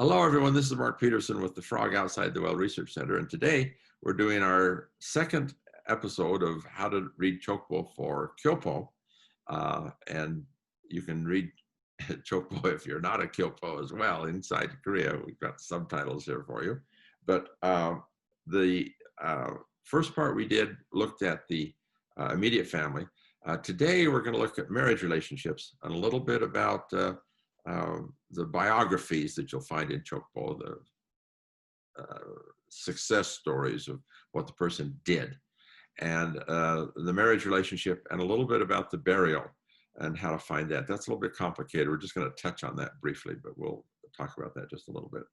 Hello, everyone. This is Mark Peterson with the Frog Outside the Well Research Center. And today we're doing our second episode of how to read Jokbo for Kyopo. And you can read Jokbo if you're not a Kyopo as well inside Korea. We've got subtitles here for you. But the first part we did looked at the immediate family. Today we're going to look at marriage relationships and a little bit about the biographies that you'll find in Jokbo, the success stories of what the person did, and the marriage relationship, and a little bit about the burial and how to find that. That's a little bit complicated. We're just going to touch on that briefly, but we'll talk about that just a little bit.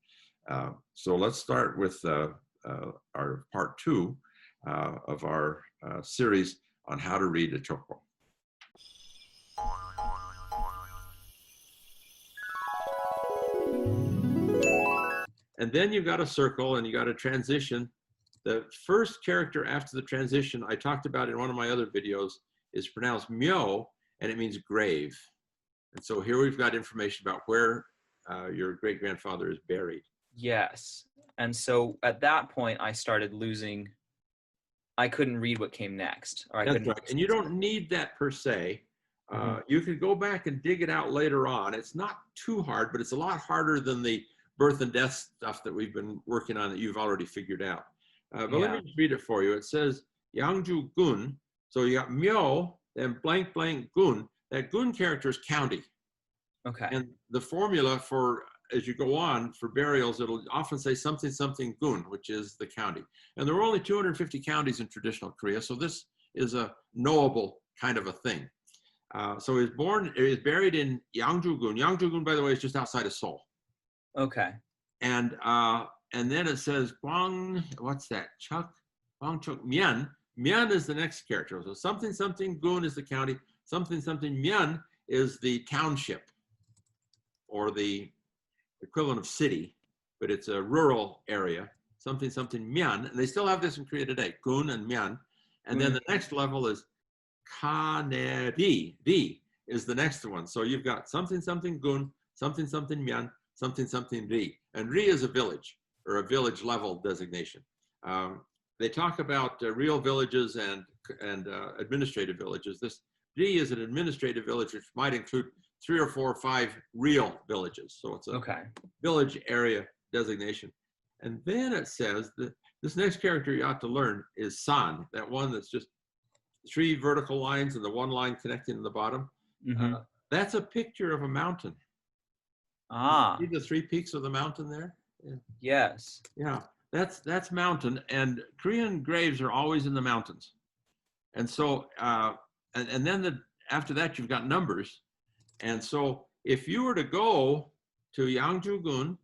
So let's start with our part 2 of our series on how to read a Jokbo. And then you've got a circle and you got a transition. The first character after the transition I talked about in one of my other videos is pronounced myo, and it means grave. And so here we've got information about where your great-grandfather is buried. Yes. And so at that point, I started losing. I couldn't read what came next. Or That's right. And you don't need that per se. You can go back and dig it out later on. It's not too hard, but it's a lot harder than the birth and death stuff that we've been working on that you've already figured out. But let me just read it for you. It says, Yangju Gun. So you got myo, then blank, blank, gun. That gun character is county. Okay. And the formula for, as you go on, for burials, it'll often say something, something, gun, which is the county. And there are only 250 counties in traditional Korea, so this is a knowable kind of a thing. So he was buried in Yangju-gun. Yangju-gun, by the way, is just outside of Seoul. Okay. And then it says what's that? Gwangchuk Myeon. Myeon is the next character. So something something gun is the county. Something something Myeon is the township, or the equivalent of city, but it's a rural area. Something something Myeon, and they still have this in Korea today. Gun and Myeon. And then the next level is Kaneri. Ri is the next one. So you've got something something gun, something something Myeon, something something Ri. And Ri is a village, or a village level designation. They talk about real villages and administrative villages. This Ri is an administrative village, which might include 3 or 4 or 5 real villages. So it's a village area designation. And then it says that this next character you ought to learn is San, that one that's just 3 vertical lines and the 1 line connecting to the bottom. That's a picture of a mountain. See the 3 peaks of the mountain there? Yeah. Yes. Yeah, that's mountain, and Korean graves are always in the mountains. And so, and then after that you've got numbers. And so if you were to go to Yangju-gun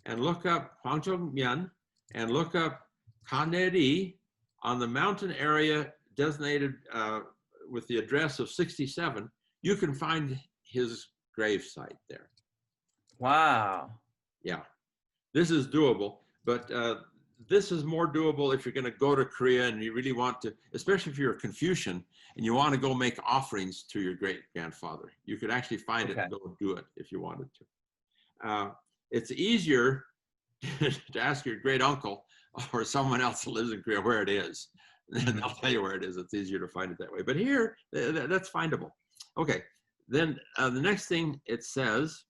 and look up Gwangchuk Myeon and look up Kaneri on the mountain area designated with the address of 67, you can find his grave site there. Wow. Yeah, this is doable, but this is more doable if you're going to go to Korea and you really want to, especially if you're a Confucian and you want to go make offerings to your great-grandfather. You could actually find it and go do it if you wanted to. It's easier to ask your great-uncle or someone else that lives in Korea where it is. And they'll tell you where it is. It's easier to find it that way. But here, that's findable. Okay, then the next thing it says,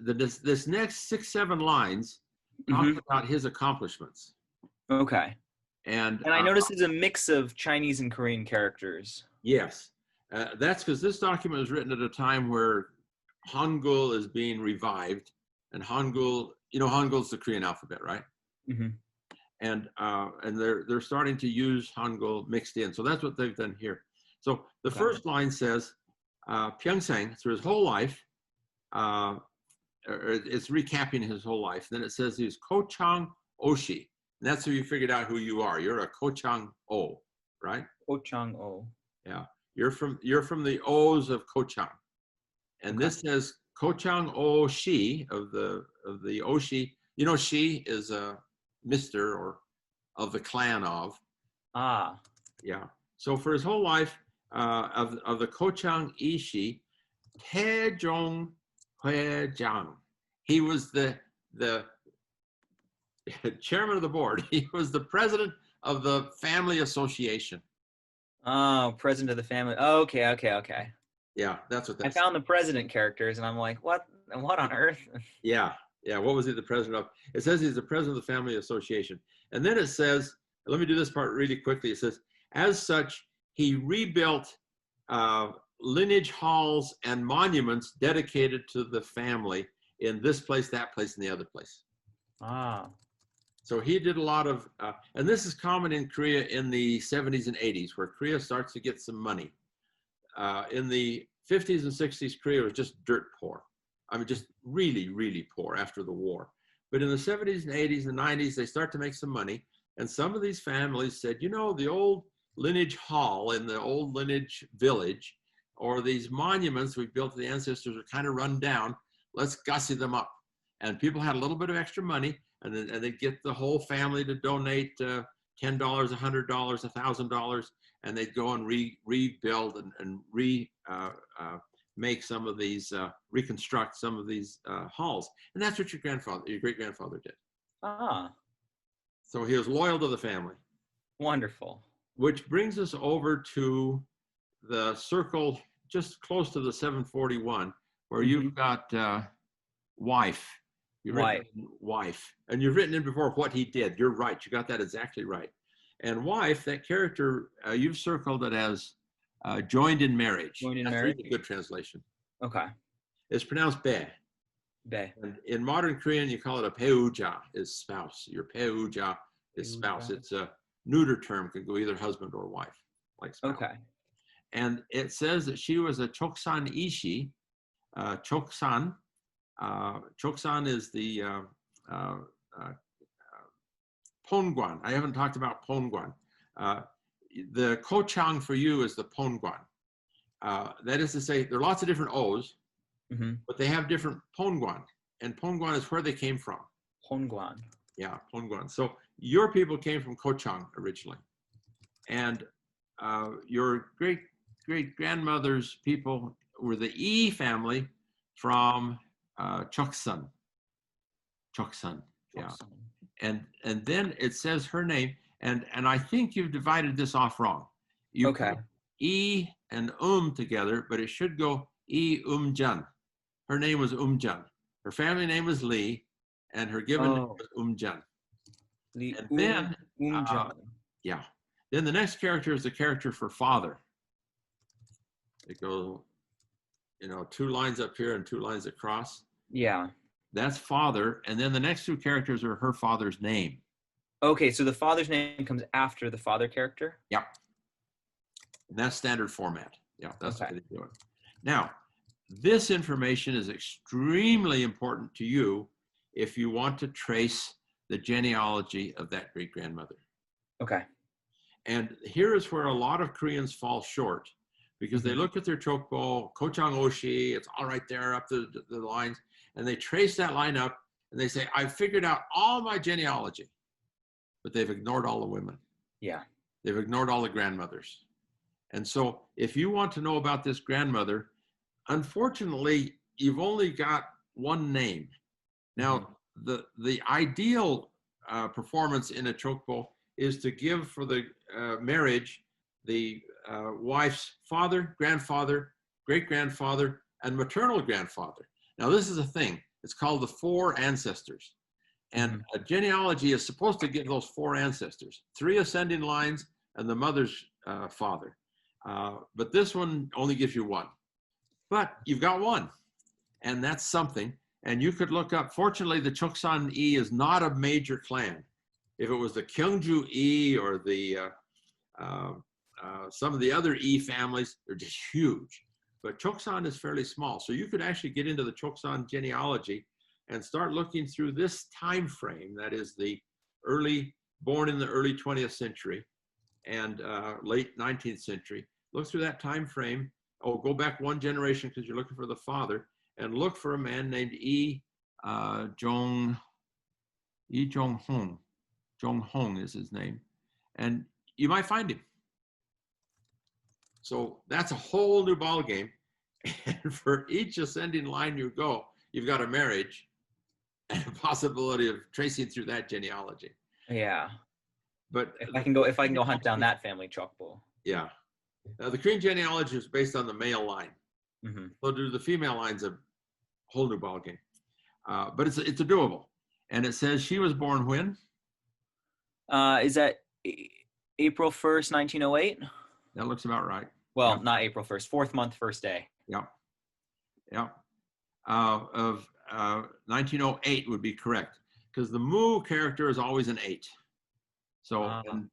this next 6-7 lines talk about his accomplishments. Okay. And I noticed it's a mix of Chinese and Korean characters. Yes. That's because this document was written at a time where Hangul is being revived. And Hangul, you know, Hangul's the Korean alphabet, right? And they're starting to use Hangul mixed in. So that's what they've done here. So the first line says, Pyeongsang, through his whole life, it's recapping his whole life. Then it says he's Kochang Oshi. And that's how you figured out who you are. You're a Kochang O, right? Kochang O. Yeah. You're from the O's of Kochang. And this says Kochang Oshi of the Oshi. You know, Shi is a Mr. or of the clan of. Yeah. So for his whole life of the Kochang Ishi, Taejong Hwaejang. He was the chairman of the board. He was the president of the family association. Oh, president of the family. Oh, okay. Yeah, that's what I that's. found the president characters, and I'm like, what on earth? Yeah. What was he the president of? It says he's the president of the family association. And then it says, let me do this part really quickly. It says, as such, he rebuilt lineage halls and monuments dedicated to the family in this place, that place, and the other place. Ah. So he did a lot of, and this is common in Korea in the 70s and 80s, where Korea starts to get some money. In the 50s and 60s, Korea was just dirt poor. I mean, just really, really poor after the war. But in the 70s and 80s and 90s, they start to make some money. And some of these families said, you know, the old lineage hall in the old lineage village, or these monuments we built to the ancestors are kind of run down. Let's gussy them up. And people had a little bit of extra money, and they'd get the whole family to donate $10, $100, $1,000, and they'd go and rebuild and make some of these, reconstruct some of these halls. And that's what your great-grandfather did. Ah. So he was loyal to the family. Wonderful. Which brings us over to the circle just close to the 741, where you've got wife. You've written wife. And you've written in before what he did. You're right. You got that exactly right. And wife, that character, you've circled it as joined in marriage. Joined in That's marriage. really good translation. Okay. It's pronounced be. Be. And in modern Korean, you call it a peuja, is spouse. Your peuja is spouse. It's a neuter term, could go either husband or wife, like spouse. Okay. And it says that she was a choksan ishi. Choksan. Choksan is the pongwan. I haven't talked about pongwan. The kochang for you is the pongwan. That is to say, there are lots of different O's, but they have different pongwan. And pongwan is where they came from. Pongwan. Yeah, pongwan. So your people came from Kochang originally. And your great-grandmother's people were the E family from Choksan. Choksan, yeah. And then it says her name, and I think you've divided this off wrong. You put E and together, but it should go E Jan. Her name was Jan. Her family name was Lee, and her given name was Jan. And then, yeah. Then the next character is the character for father. It goes, you know, 2 lines up here and 2 lines across. Yeah. That's father. And then the next 2 characters are her father's name. Okay, so the father's name comes after the father character? Yeah. And that's standard format. Yeah, that's the way they do it. Now, this information is extremely important to you if you want to trace the genealogy of that great-grandmother. Okay. And here is where a lot of Koreans fall short, because they look at their Jokbo, Kochang Oshi, it's all right there up the lines, and they trace that line up, and they say, I figured out all my genealogy, but they've ignored all the women. Yeah. They've ignored all the grandmothers. And so if you want to know about this grandmother, unfortunately, you've only got one name. Now, the ideal performance in a Jokbo is to give for the marriage the wife's father, grandfather, great-grandfather, and maternal grandfather. Now, this is a thing. It's called the 4 ancestors. And a genealogy is supposed to give those 4 ancestors, 3 ascending lines and the mother's father. But this one only gives you 1. But you've got 1, and that's something. And you could look up, fortunately, the Choksan E is not a major clan. If it was the Gyeongju E or the some of the other E families, they're just huge. But Choksan is fairly small. So you could actually get into the Choksan genealogy and start looking through this time frame, that is the born in the early 20th century and late 19th century. Look through that time frame. Oh, go back 1 generation because you're looking for the father, and look for a man named Jong-hong. Jong-hong is his name. And you might find him. So that's a whole new ballgame. And for each ascending line you go, you've got a marriage. and a possibility of tracing through that genealogy. Yeah. But If I can go hunt down that family, Jokbo. Yeah. Now, the Korean genealogy is based on the male line. Mm-hmm. So do the female lines a whole new ballgame. But it's a doable. And it says she was born when? Is that April 1st, 1908? That looks about right. Well, not April 1st, 4th month, first day. Yeah. Yeah. Of 1908 would be correct, because the mu character is always an 8. So and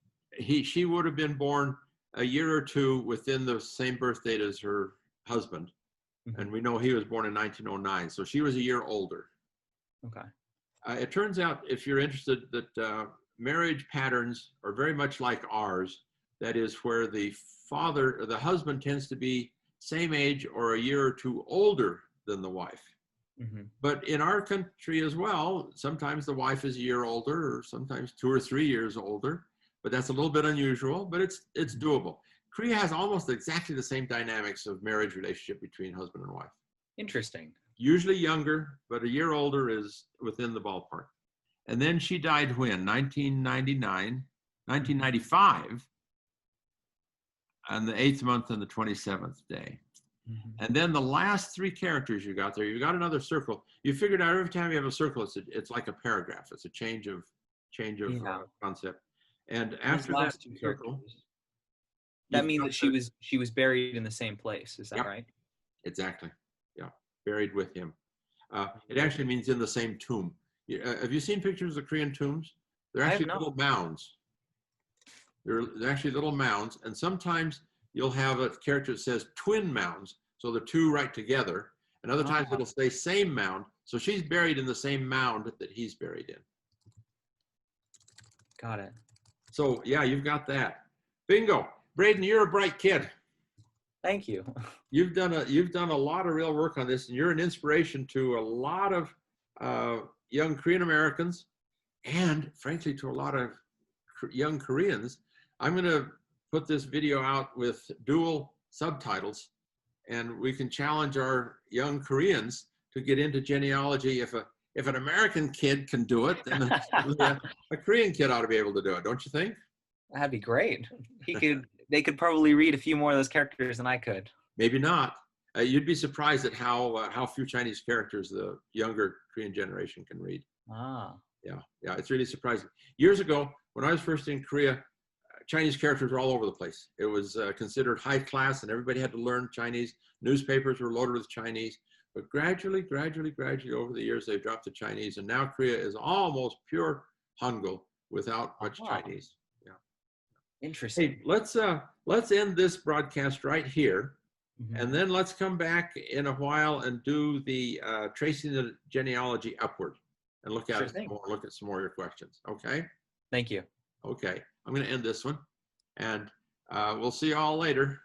she would have been born a year or two within the same birth date as her husband. Mm-hmm. And we know he was born in 1909. So she was a year older. Okay. It turns out, if you're interested, that marriage patterns are very much like ours. That is, where the husband tends to be same age or a year or two older than the wife. Mm-hmm. But in our country as well, sometimes the wife is a year older, or sometimes 2 or 3 years older. But that's a little bit unusual, but it's doable. Korea has almost exactly the same dynamics of marriage relationship between husband and wife. Interesting. Usually younger, but a year older is within the ballpark. And then she died when? 1995, on the 8th month and the 27th day. Mm-hmm. And then the last 3 characters you got there, you got another circle. You figured out every time you have a circle, it's like a paragraph. It's a change of concept. And after that circle, that means that she was buried in the same place. Is that right? Exactly. Yeah, buried with him. It actually means in the same tomb. Have you seen pictures of Korean tombs? They're actually little mounds. They're actually little mounds, and sometimes you'll have a character that says twin mounds, so the 2 right together, and other times it'll say same mound, so she's buried in the same mound that he's buried in. Got it. So yeah, you've got that. Bingo. Braden, you're a bright kid. Thank you. You've done a lot of real work on this, and you're an inspiration to a lot of young Korean Americans, and frankly to a lot of young Koreans. I'm going to put this video out with dual subtitles, and we can challenge our young Koreans to get into genealogy. If an American kid can do it, then a Korean kid ought to be able to do it, don't you think? That'd be great. They could probably read a few more of those characters than I could. Maybe not. You'd be surprised at how few Chinese characters the younger Korean generation can read. Yeah, it's really surprising. Years ago, when I was first in Korea, Chinese characters were all over the place. It was considered high class, and everybody had to learn Chinese. Newspapers were loaded with Chinese. But gradually over the years, they've dropped the Chinese, and now Korea is almost pure Hangul without much Chinese. Yeah. Interesting. Hey, let's end this broadcast right here, and then let's come back in a while and do the tracing the genealogy upward, and look at some more of your questions. Okay. Thank you. Okay. I'm going to end this one, and we'll see you all later.